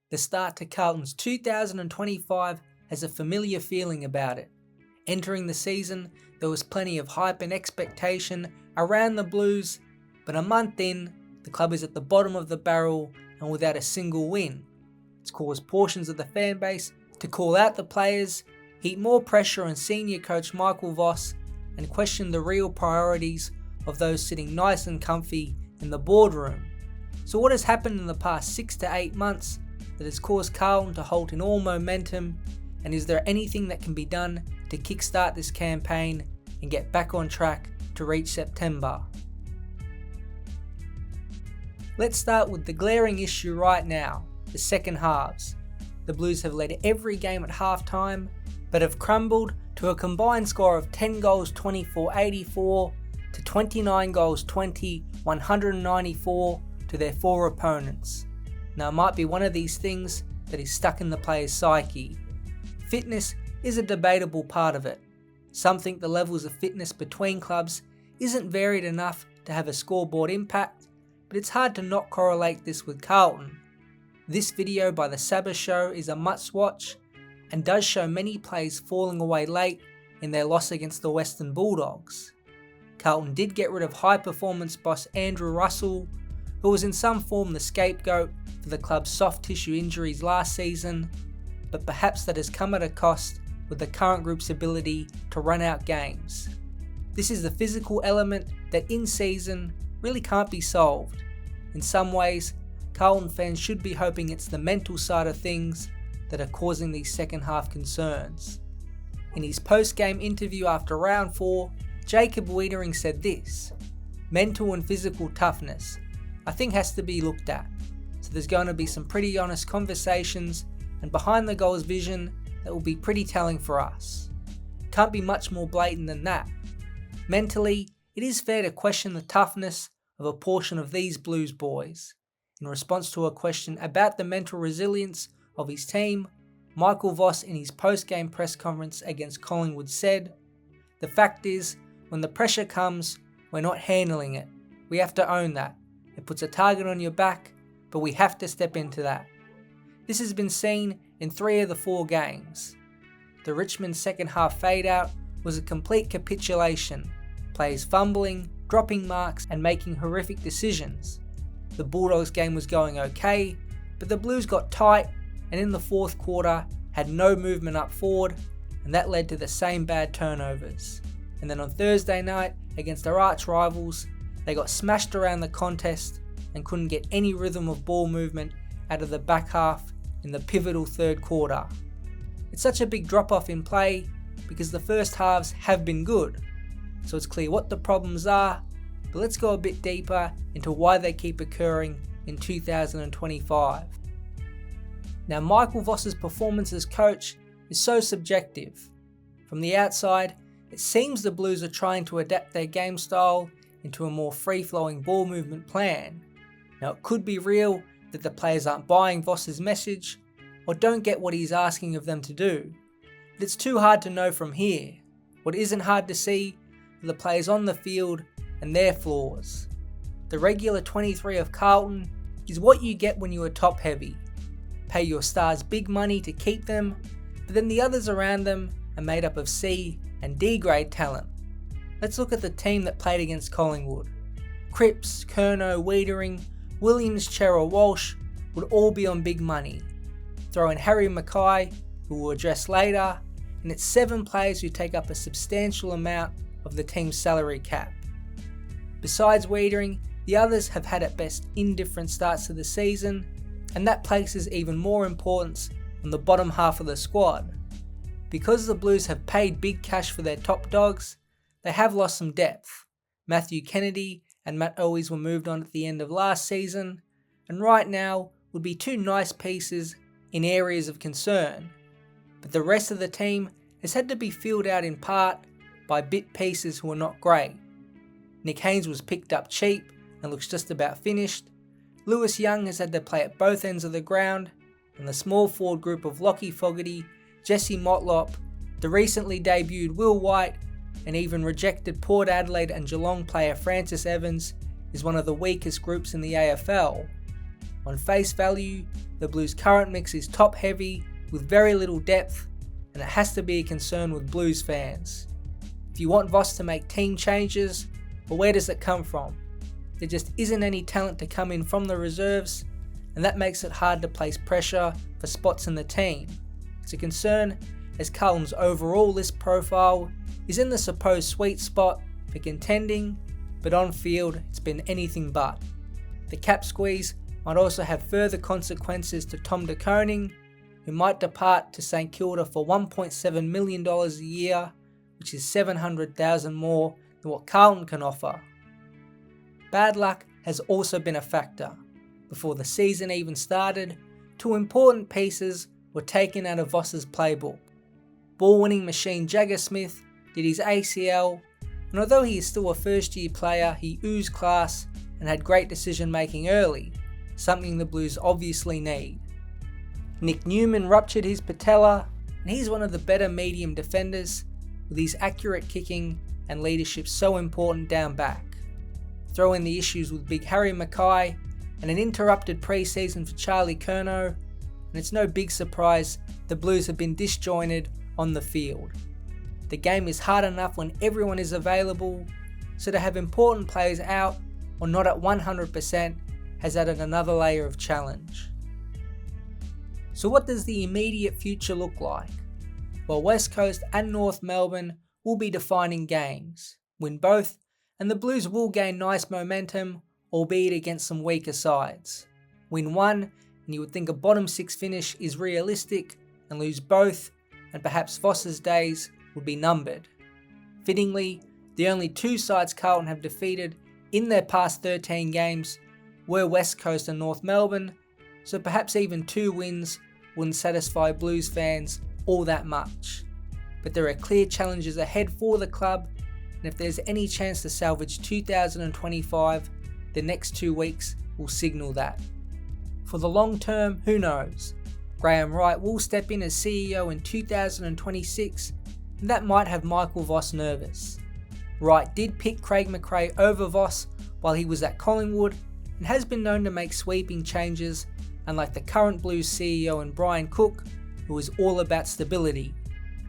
The start to Carlton's 2025 has a familiar feeling about it. Entering the season, there was plenty of hype and expectation around the Blues, but a month in, the club is at the bottom of the barrel and without a single win. It's caused portions of the fan base to call out the players, heap more pressure on senior coach Michael Voss, and question the real priorities of those sitting nice and comfy in the boardroom. So what has happened in the past 6 to 8 months that has caused Carlton to halt in all momentum, and is there anything that can be done to kickstart this campaign and get back on track to reach September? Let's start with the glaring issue right now, the second halves. The Blues have led every game at halftime, but have crumbled to a combined score of 10 goals 24-84 to 29 goals 20-194 to their 4 opponents. Now it might be one of these things that is stuck in the player's psyche. Fitness is a debatable part of it. Some think the levels of fitness between clubs isn't varied enough to have a scoreboard impact, but it's hard to not correlate this with Carlton. This video by the Sabbath Show is a must watch and does show many players falling away late in their loss against the Western Bulldogs. Carlton did get rid of high performance boss Andrew Russell, who was in some form the scapegoat for the club's soft tissue injuries last season, but perhaps that has come at a cost with the current group's ability to run out games. This is the physical element that in season really can't be solved. In some ways, Carlton fans should be hoping it's the mental side of things that are causing these second half concerns. In his post-game interview after round 4, Jacob Wiedering said this: "Mental and physical toughness, I think, has to be looked at. So there's going to be some pretty honest conversations and behind the goals vision that will be pretty telling for us. Can't be much more blatant than that. Mentally, it is fair to question the toughness of a portion of these Blues boys." In response to a question about the mental resilience of his team, Michael Voss in his post-game press conference against Collingwood said, "The fact is, when the pressure comes, we're not handling it. We have to own that. It puts a target on your back, but we have to step into that." This has been seen in 3 of the 4 games. The Richmond second half fade out was a complete capitulation, players fumbling, dropping marks and making horrific decisions. The Bulldogs game was going okay, but the Blues got tight and in the 4th quarter had no movement up forward, and that led to the same bad turnovers. And then on Thursday night against their arch rivals, they got smashed around the contest and couldn't get any rhythm of ball movement out of the back half in the pivotal 3rd quarter. It's such a big drop off in play because the first halves have been good, so it's clear what the problems are, but let's go a bit deeper into why they keep occurring in 2025. Now, Michael Voss's performance as coach is so subjective. From the outside, it seems the Blues are trying to adapt their game style into a more free-flowing ball movement plan. Now, it could be real that the players aren't buying Voss's message or don't get what he's asking of them to do, but it's too hard to know from here. What isn't hard to see are the players on the field and their flaws. The regular 23 of Carlton is what you get when you are top heavy. Pay your stars big money to keep them, but then the others around them are made up of C and D grade talent. Let's look at the team that played against Collingwood. Cripps, Curnow, Wiedering, Williams, Chera, Walsh would all be on big money. Throw in Harry Mackay, who we'll address later, and it's 7 players who take up a substantial amount of the team's salary cap. Besides Wiedering, the others have had at best indifferent starts to the season, and that places even more importance on the bottom half of the squad. Because the Blues have paid big cash for their top dogs, they have lost some depth. Matthew Kennedy and Matt Owies were moved on at the end of last season, and right now would be 2 nice pieces in areas of concern. But the rest of the team has had to be filled out in part by bit pieces who are not great. Nick Haynes was picked up cheap and looks just about finished. Lewis Young has had to play at both ends of the ground, and the small forward group of Lockie Fogarty, Jesse Motlop, the recently debuted Will White, and even rejected Port Adelaide and Geelong player Francis Evans is one of the weakest groups in the AFL. On face value, the Blues' current mix is top heavy with very little depth, and it has to be a concern with Blues fans. If you want Voss to make team changes, well, where does it come from? There just isn't any talent to come in from the reserves, and that makes it hard to place pressure for spots in the team. It's a concern as Carlton's overall list profile is in the supposed sweet spot for contending, but on field it's been anything but. The cap squeeze might also have further consequences to Tom de Koning, who might depart to St Kilda for $1.7 million a year, which is $700,000 more than what Carlton can offer. Bad luck has also been a factor. Before the season even started, 2 important pieces were taken out of Voss's playbook. Ball-winning machine Jagger Smith did his ACL, and although he is still a first-year player, he oozed class and had great decision-making early, something the Blues obviously need. Nick Newman ruptured his patella, and he's one of the better medium defenders, with his accurate kicking and leadership so important down back. Throw in the issues with Big Harry Mackay and an interrupted pre-season for Charlie Curnow, and it's no big surprise the Blues have been disjointed on the field. The game is hard enough when everyone is available, so to have important players out or not at 100% has added another layer of challenge. So what does the immediate future look like? Well, West Coast and North Melbourne will be defining games. Win both, and the Blues will gain nice momentum, albeit against some weaker sides. Win one, and you would think a bottom 6 finish is realistic, and lose both, and perhaps Voss's days would be numbered. Fittingly, the only 2 sides Carlton have defeated in their past 13 games were West Coast and North Melbourne, so perhaps even 2 wins wouldn't satisfy Blues fans all that much. But there are clear challenges ahead for the club, and if there's any chance to salvage 2025, the next 2 weeks will signal that. For the long term, who knows? Graham Wright will step in as CEO in 2026, and that might have Michael Voss nervous. Wright did pick Craig McRae over Voss while he was at Collingwood, and has been known to make sweeping changes, unlike the current Blues CEO and Brian Cook, who is all about stability.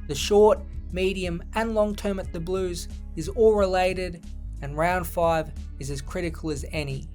The short, medium and long term at the Blues is all related, and round 5 is as critical as any.